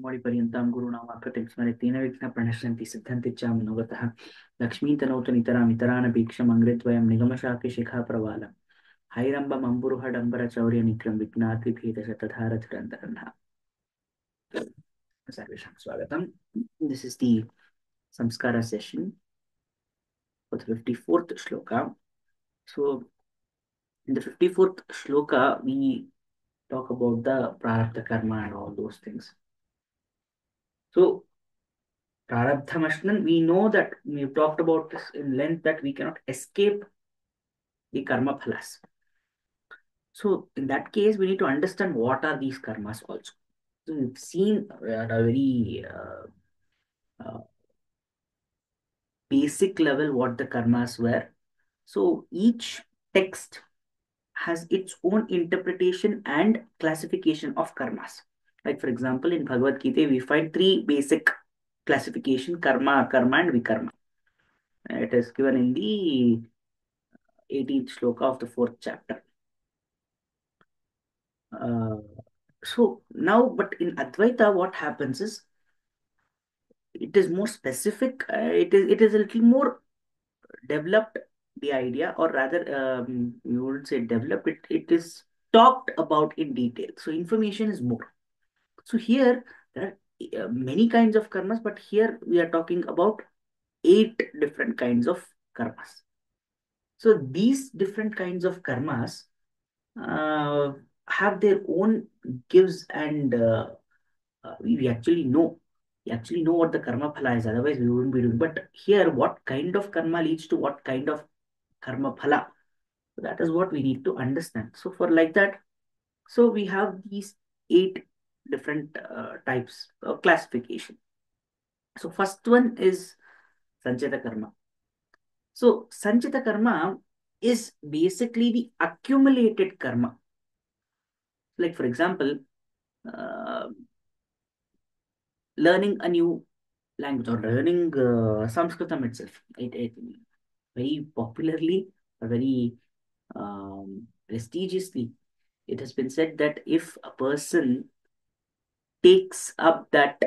पर्यन्तां गुरूणामाकृतिं स्मरेतेन विघ्नाः प्रणश्यन्ति सिद्धन्ति च मनोगतः लक्ष्मीं तनोतु नितरामितरानपेक्षमङ्घ्रिद्वयं निगमशाखेशिखाप्रवालम् हैरम्बमम्बुरुहडम्बरचौर्यनिक्रं विघ्नातिभेदशतधारधुरन्धरन्ः सर्वेषां स्वागतम्. This is the Saṃskāra session for the 54th shloka. So in the 54th shloka we talk about the prarabdha karma and all those things. So Prarabdhamashnan, we know that we've talked about this in length that we cannot escape the karma phalas. So in that case, we need to understand what are these karmas also. So we've seen at a very uh, basic level what the karmas were. So each text has its own interpretation and classification of karmas. Like for example, in Bhagavad Gita, we find three basic classification: karma, akarma, and vikarma. It is given in the 18th shloka of the 4th chapter. Uh, so now, but in Advaita, what happens is it is more specific. It is a little more developed, the idea, or rather, you wouldn't say developed. It is talked about in detail. So information is more. So here there are many kinds of karmas, but here we are talking about 8 different kinds of karmas. So these different kinds of karmas uh, have their own gives and we actually know what the karma phala is, otherwise we wouldn't be doing. But here, what kind of karma leads to what kind of karma phala? So that is what we need to understand. So for like that, so we have these 8 different types of classification. So first one is sanchita karma. So sanchita karma is basically the accumulated karma. Like for example, uh, learning a new language or learning Sanskritam itself. It very popularly, very prestigiously, it has been said that if a person takes up that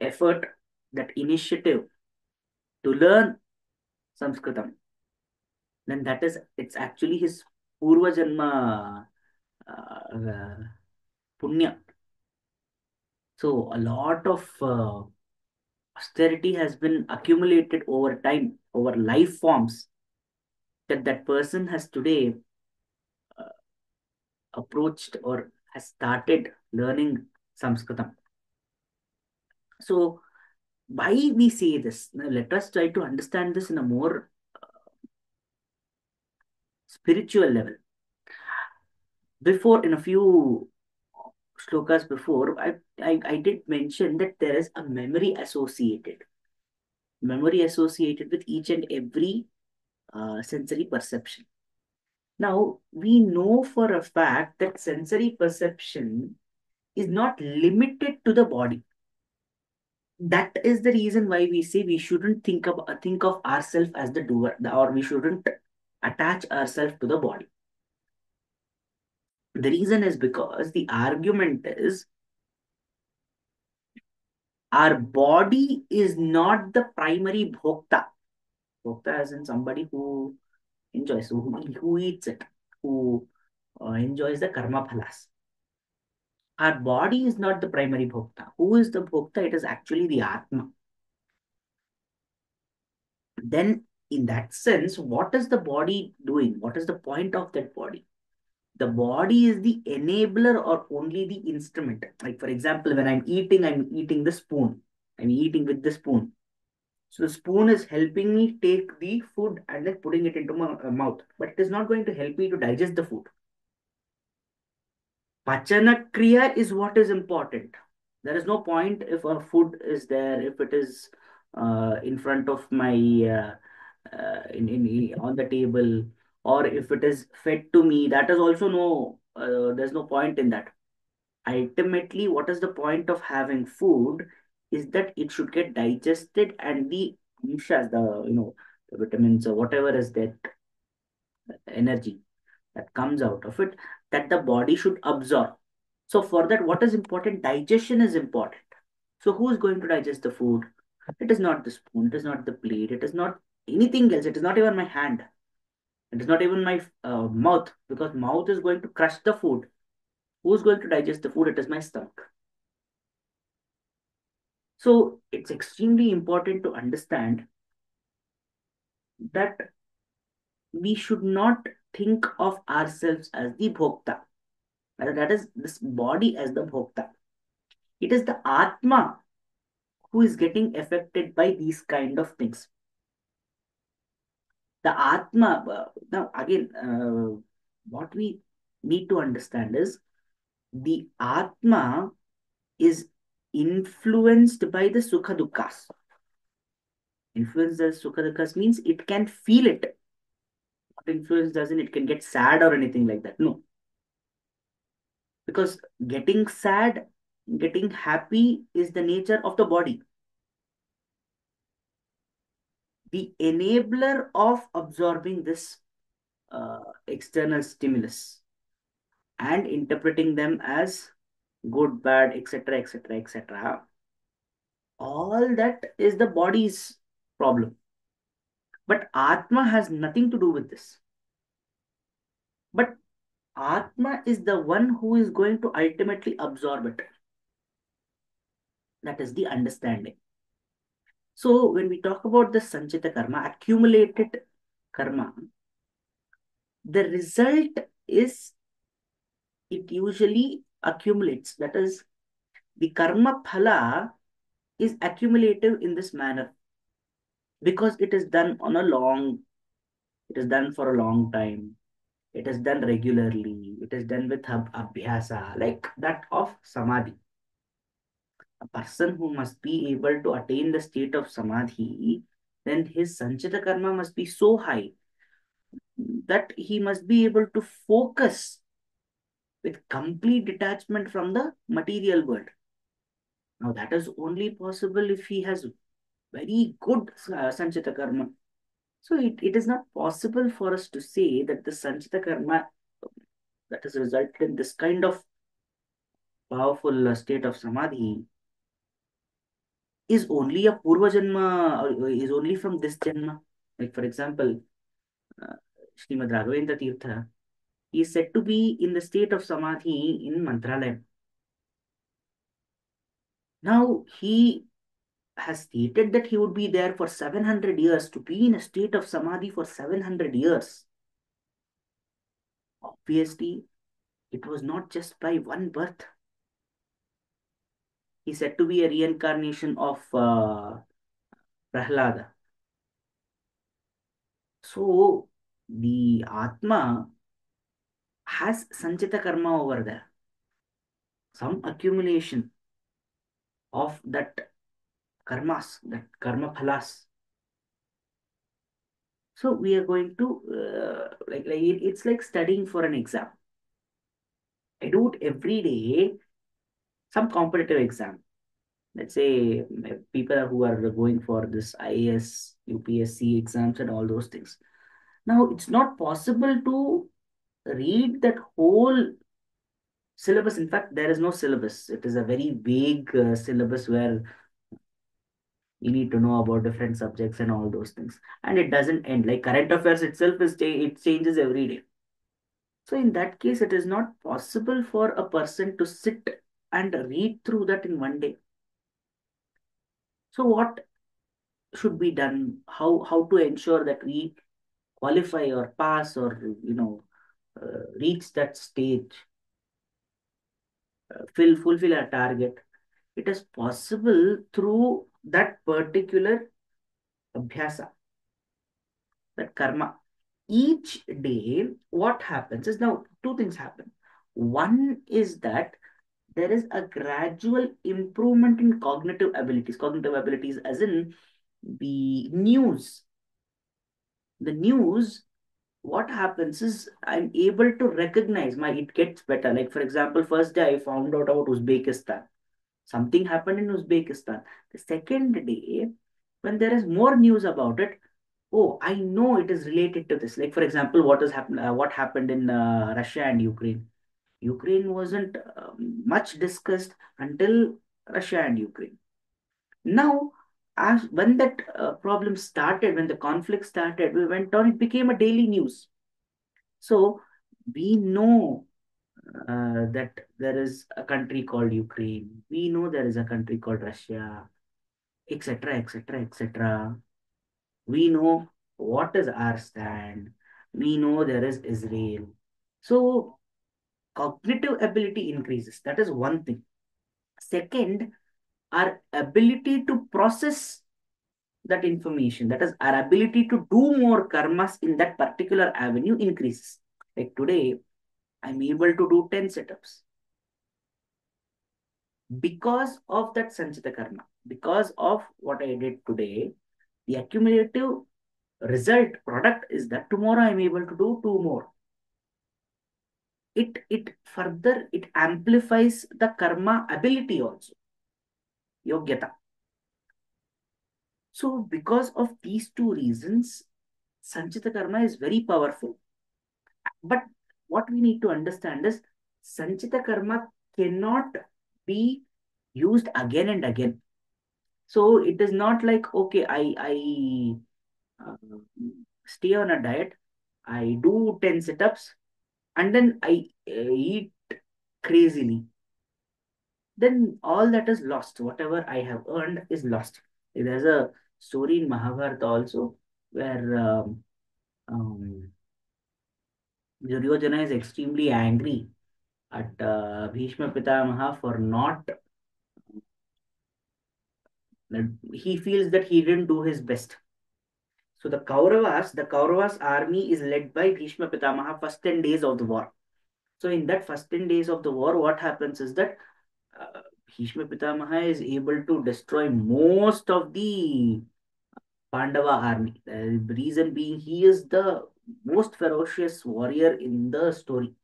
effort, that initiative to learn Sanskritam, then it's actually his Purva Janma punya. So a lot of austerity has been accumulated over time, over life forms that person has today uh, approached or has started learning Sanskritam. So why we say this? Now let us try to understand this in a more spiritual level. Before, in a few shlokas before, I did mention that there is a memory associated with each and every sensory perception. Now, we know for a fact that sensory perception is not limited to the body. That is the reason why we say we shouldn't think of ourselves as the doer, or we shouldn't attach ourselves to the body. The reason is because the argument is our body is not the primary bhokta. Bhokta as in somebody who enjoys, who eats it, who enjoys the karma phalas. Our body is not the primary bhokta. Who is the bhokta? It is actually the Atma. Then, in that sense, what is the body doing? What is the point of that body? The body is the enabler or only the instrument. Like, for example, when I'm eating the spoon. I'm eating with the spoon. So the spoon is helping me take the food and then putting it into my mouth. But it is not going to help me to digest the food. Pachana Kriya is what is important. There is no point if a food is there, if it is in front of my on the table, or if it is fed to me. That is also there's no point in that. Ultimately, what is the point of having food is that it should get digested and the amshas, the vitamins or whatever is that energy that comes out of it, that the body should absorb. So for that, what is important? Digestion is important. So who is going to digest the food? It is not the spoon, it is not the plate, it is not anything else, it is not even my hand, it is not even my mouth, because mouth is going to crush the food. Who's going to digest the food? It is my stomach. So it's extremely important to understand that we should not think of ourselves as the bhokta. That is this body as the bhokta. It is the Atma who is getting affected by these kind of things. The Atma, now again, what we need to understand is the Atma is influenced by the Sukha Dukkhas. Influence the Sukha Dukkhas means it can feel it. What influence doesn't, it can get sad or anything like that. No. Because getting sad, getting happy is the nature of the body. The enabler of absorbing this external stimulus and interpreting them as good, bad, etc., etc., etc. All that is the body's problem. But Atma has nothing to do with this. But Atma is the one who is going to ultimately absorb it. That is the understanding. So when we talk about the Sanchita karma, accumulated karma, the result is it usually accumulates. That is, the karma phala is accumulative in this manner because it is done on a long, it is done for a long time. It is done regularly. It is done with abhyasa, like that of samadhi. A person who must be able to attain the state of samadhi, then his sanchita karma must be so high that he must be able to focus with complete detachment from the material world. Now, that is only possible if he has very good sanchita karma. So, it is not possible for us to say that the sanchita karma that has resulted in this kind of powerful state of samadhi is only a purva janma, or is only from this janma. Like, for example, uh, Srimad Raghavendra Tirtha, he is said to be in the state of samadhi in Mantralayam. Now, he has stated that he would be there for 700 years. To be in a state of samadhi for 700 years, obviously, it was not just by one birth. He said to be a reincarnation of Prahlada. So, the Atma has Sanchita karma over there, some accumulation of that karmas, that karma phalas. So we are going to it's like studying for an exam. I do it every day, some competitive exam. Let's say people who are going for this IAS, UPSC exams and all those things. Now it's not possible to read that whole syllabus. In fact, there is no syllabus. It is a very vague syllabus where you need to know about different subjects and all those things. And it doesn't end. Like current affairs itself it changes every day. So in that case, it is not possible for a person to sit and read through that in one day. So what should be done? How to ensure that we qualify or pass or reach that stage, fulfill our target? It is possible through that particular abhyasa, that karma. Each day, what happens is now two things happen. One is that there is a gradual improvement in cognitive abilities. Cognitive abilities, as in the news. The news, what happens is I'm able to recognize it gets better. Like, for example, first day I found out about Uzbekistan. Something happened in Uzbekistan. The second day, when there is more news about it, oh, I know it is related to this. Like, for example, what happened in Russia and Ukraine. Ukraine wasn't much discussed until Russia and Ukraine. Now, as when that problem started, when the conflict started, we went on, it became a daily news. So we know that there is a country called Ukraine. We know there is a country called Russia, etc., etc., etc. We know what is our stand. We know there is Israel. So cognitive ability increases. That is one thing. Second, our ability to process that information, that is, our ability to do more karmas in that particular avenue increases. Like today, I'm able to do 10 setups because of that Sanchita karma, because of what I did today. The accumulative result product is that tomorrow I'm able to do two more. It further it amplifies the karma ability also, yogyata. So because of these two reasons, Sanchita karma is very powerful. But what we need to understand is Sanchita karma cannot be used again and again. So it is not like, okay, I stay on a diet, I do 10 sit-ups, and then I eat crazily. Then all that is lost. Whatever I have earned is lost. There's a story in Mahabharata also where Duryodhana is extremely angry at Bhishma Pitamaha for not, he feels that he didn't do his best. So the Kauravas army is led by Bhishma Pitamaha first 10 days of the war. So in that first 10 days of the war, what happens is that Bhishma Pitamaha is able to destroy most of the Pandava army. The reason being, he is the most ferocious warrior in the story.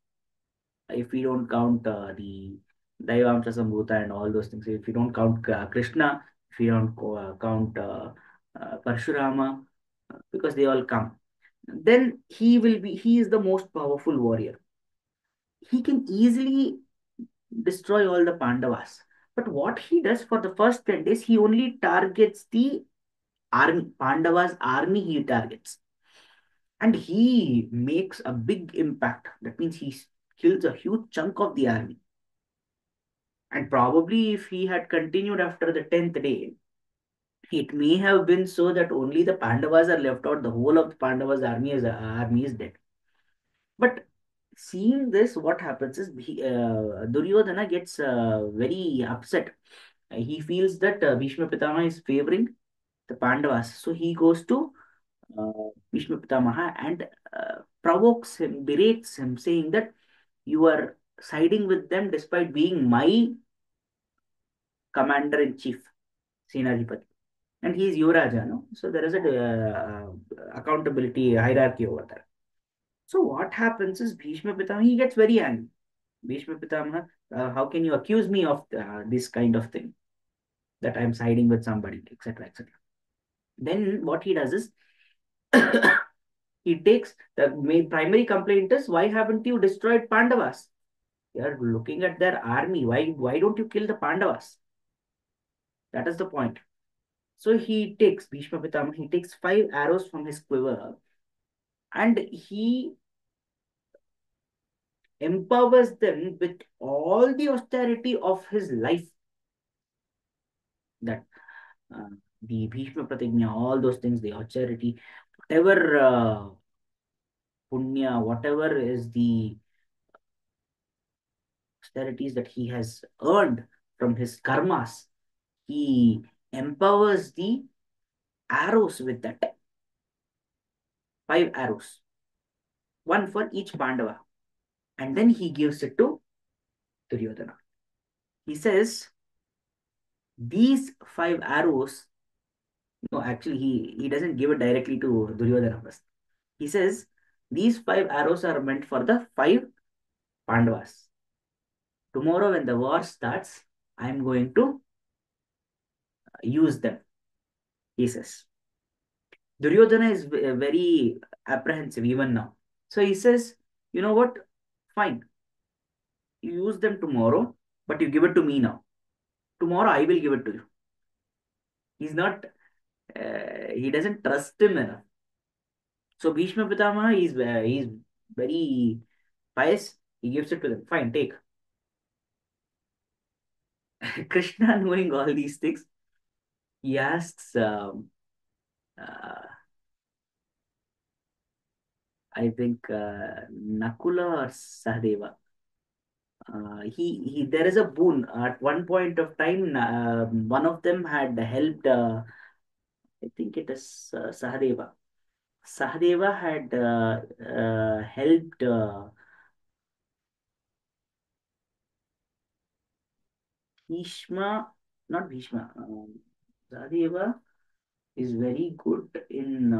If we don't count the Daivamsa Sambhuta and all those things, if you don't count Krishna, if you don't count Parshurama, because they all come, then he is the most powerful warrior. He can easily destroy all the Pandavas. But what he does for the first 10 days, he only targets the army, Pandavas' army he targets. And he makes a big impact. That means he kills a huge chunk of the army. And probably if he had continued after the 10th day, it may have been so that only the Pandavas are left out, the whole of the Pandavas' army is dead. But seeing this, what happens is Duryodhana gets very upset. He feels that Bhishma Pitama is favoring the Pandavas. So he goes to Bhishma Pitamaha and provokes him, berates him, saying that you are siding with them despite being my commander in chief, Senadipati. And he is Yuvaraja, no? So there is a accountability hierarchy over there. So what happens is Bhishma Pitamaha, he gets very angry. Bhishma Pitamaha, how can you accuse me of this kind of thing? That I'm siding with somebody, etc., etc. Then what he does is he takes the main primary complaint is why haven't you destroyed Pandavas? You are looking at their army. Why don't you kill the Pandavas? That is the point. So he takes Bhishma Pitama, he takes 5 arrows from his quiver and he empowers them with all the austerity of his life. That the Bhishma Pratigna, all those things, the austerity, whatever punya, whatever is the austerities that he has earned from his karmas, he empowers the arrows with that. 5 arrows, one for each Pandava. And then he gives it to Duryodhana. He says, these 5 arrows, no, actually, he doesn't give it directly to Duryodhana first. He says, these 5 arrows are meant for the 5 Pandavas. Tomorrow, when the war starts, I'm going to use them, he says. Duryodhana is very apprehensive even now. So he says, you know what? Fine. You use them tomorrow, but you give it to me now. Tomorrow I will give it to you. He's not, he doesn't trust him enough. So Bhishma Pitamaha, he's very pious. He gives it to them. Fine, take. Krishna, knowing all these things, he asks, uh, I think, Nakula or Sahadeva. There is a boon. At one point of time, one of them had helped, I think it is Sahadeva. Sahadeva had helped Bhishma, not Bhishma. Sahadeva is very good in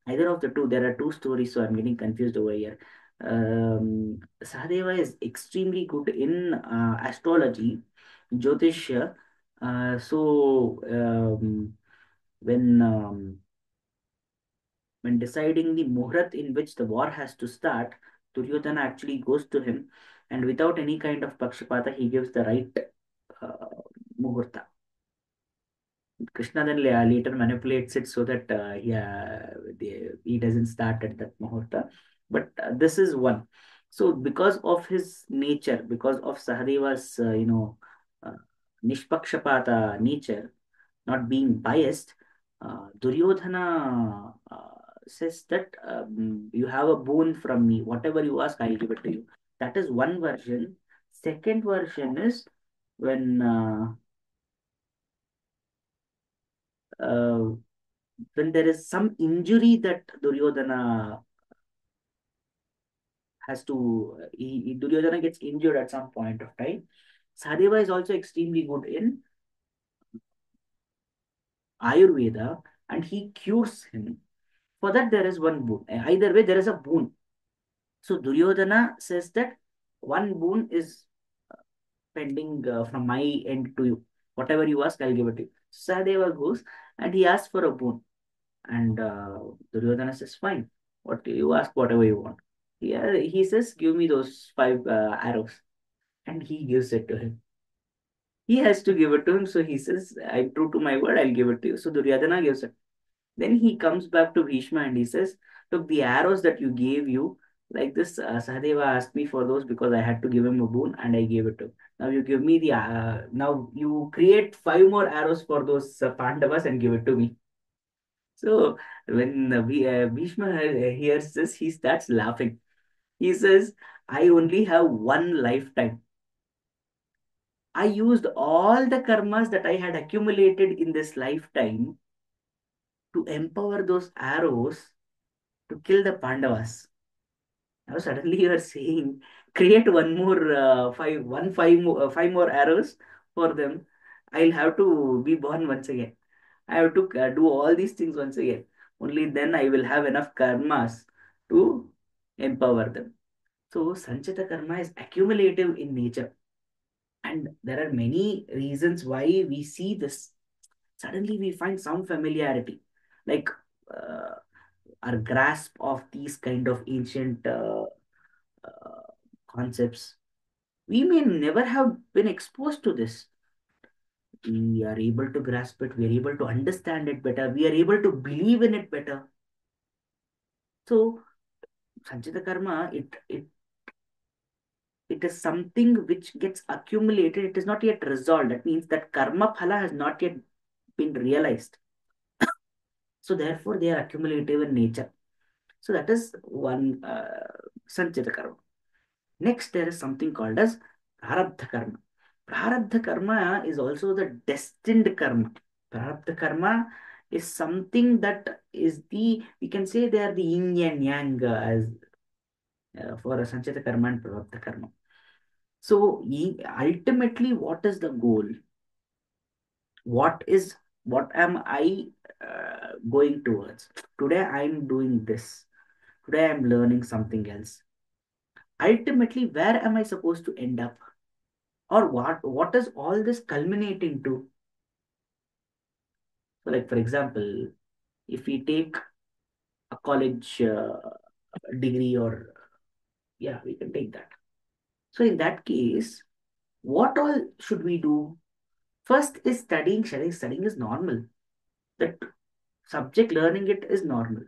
either of the two. There are two stories, so I'm getting confused over here. Sahadeva is extremely good in astrology, Jyotishya. When when deciding the muhurat in which the war has to start, Duryodhana actually goes to him, and without any kind of pakshapata, he gives the right uh, muhurta. Krishna then later manipulates it so that he doesn't start at that muhurta. But this is one. So because of his nature, because of Sahadeva's uh, nishpakshapata nature, not being biased, Duryodhana says that you have a boon from me. Whatever you ask, I'll give it to you. That is one version. Second version is when uh, when there is some injury that Duryodhana Duryodhana gets injured at some point of time. Sahadeva is also extremely good in Ayurveda, and he cures him. For that, there is one boon. Either way, there is a boon. So Duryodhana says that one boon is pending from my end to you. Whatever you ask, I'll give it to you. Sahadeva goes and he asks for a boon. And Duryodhana says, fine. What you ask, whatever you want. Yeah, he says, give me those five arrows. And he gives it to him. He has to give it to him. So he says, I'm true to my word, I'll give it to you. So Duryodhana gives it. Then he comes back to Bhishma and he says, look, the arrows that you gave you, like this, Sahadeva asked me for those because I had to give him a boon and I gave it to him. Now you give me now you create five more arrows for those Pandavas and give it to me. So when Bhishma hears this, he starts laughing. He says, I only have one lifetime. I used all the karmas that I had accumulated in this lifetime to empower those arrows to kill the Pandavas. Now suddenly you are saying, create one more five more arrows for them. I'll have to be born once again. I have to do all these things once again. Only then I will have enough karmas to empower them. So Sanchita karma is accumulative in nature. And there are many reasons why we see this. Suddenly we find some familiarity, like uh, our grasp of these kind of ancient uh, concepts. We may never have been exposed to this. We are able to grasp it, we are able to understand it better, we are able to believe in it better. So, Sanchita Karma, it is something which gets accumulated, it is not yet resolved. That means that Karma Phala has not yet been realized. So, therefore, they are accumulative in nature. So, that is one Sanchita Karma. Next, there is something called as Prarabdha Karma. Prarabdha Karma is also the destined karma. Prarabdha Karma is something that is we can say they are the yin and yang as for a Sanchita Karma and Prarabdha Karma. So, ultimately, what is the goal? What is, what am I going towards? Today, I'm doing this. Today, I'm learning something else. Ultimately, where am I supposed to end up? Or what is all this culminating to? So like for example, if we take a college degree, or yeah, we can take that. So in that case, what all should we do? First is studying. Studying is normal. That subject learning it is normal.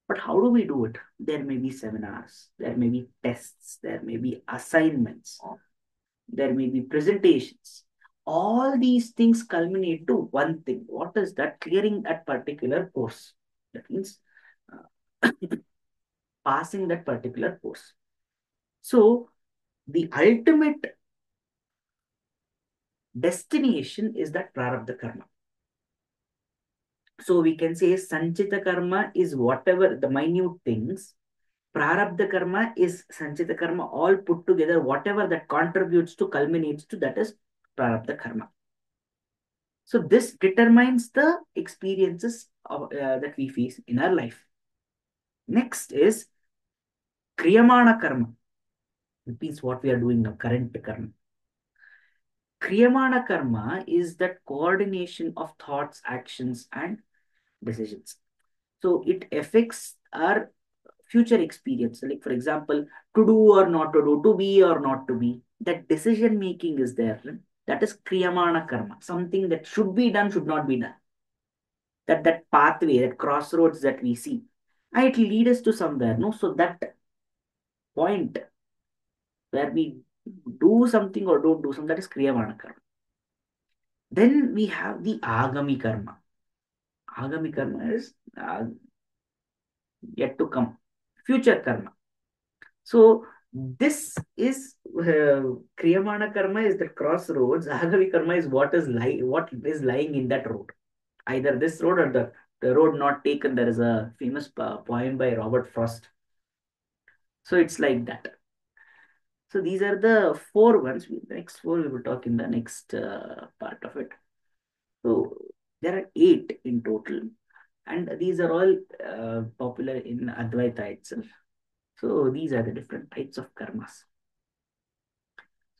But how do we do it? There may be seminars, there may be tests, there may be assignments, there may be presentations. All these things culminate to one thing. What is that? Clearing that particular course. That means uh, passing that particular course. So the ultimate destination is that prarabdha karma. So we can say sanchita karma is whatever the minute things. Prarabdha karma is sanchita karma all put together, whatever that contributes to, culminates to, that is prarabdha karma. So this determines the experiences that we face in our life. Next is kriyamana karma. It means what we are doing now, current karma. Kriyamana karma is that coordination of thoughts, actions, and decisions. So it affects our future experience. Like, for example, to do or not to do, to be or not to be. That decision making is there. That is kriyamana karma. Something that should be done, should not be done. That pathway, that crossroads that we see. And it leads us to somewhere. No, so that point where we do something or don't do something, that is kriyamana karma. Then we have the agami karma. Agami karma is yet to come, future karma. So this is kriyamana karma is the crossroads. Agami karma is what is lying in that road. Either this road or the road not taken. There is a famous poem by Robert Frost. So it's like that. So these are the four ones. The next four we will talk in the next part of it. So there are eight in total, and these are all popular in Advaita itself. So these are the different types of karmas.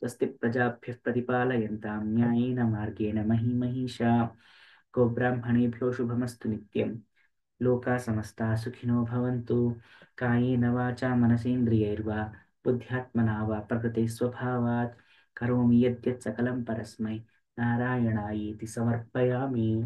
स्वस्ति प्रजाभ्यः प्रतिपालयन्तां न्यायेन मार्गेण महीं महिषा गोब्राह्मणेभ्यो शुभमस्तु नित्यं लोकाः समस्ताः सुखिनो भवन्तु कायेन वाचा मनसेन्द्रियैर्वा बुद्ध्यात्मना वा प्रकृते स्वभावात् करोमि यद्यत् सकलं परस्मै नारायणायेति समर्पयामि।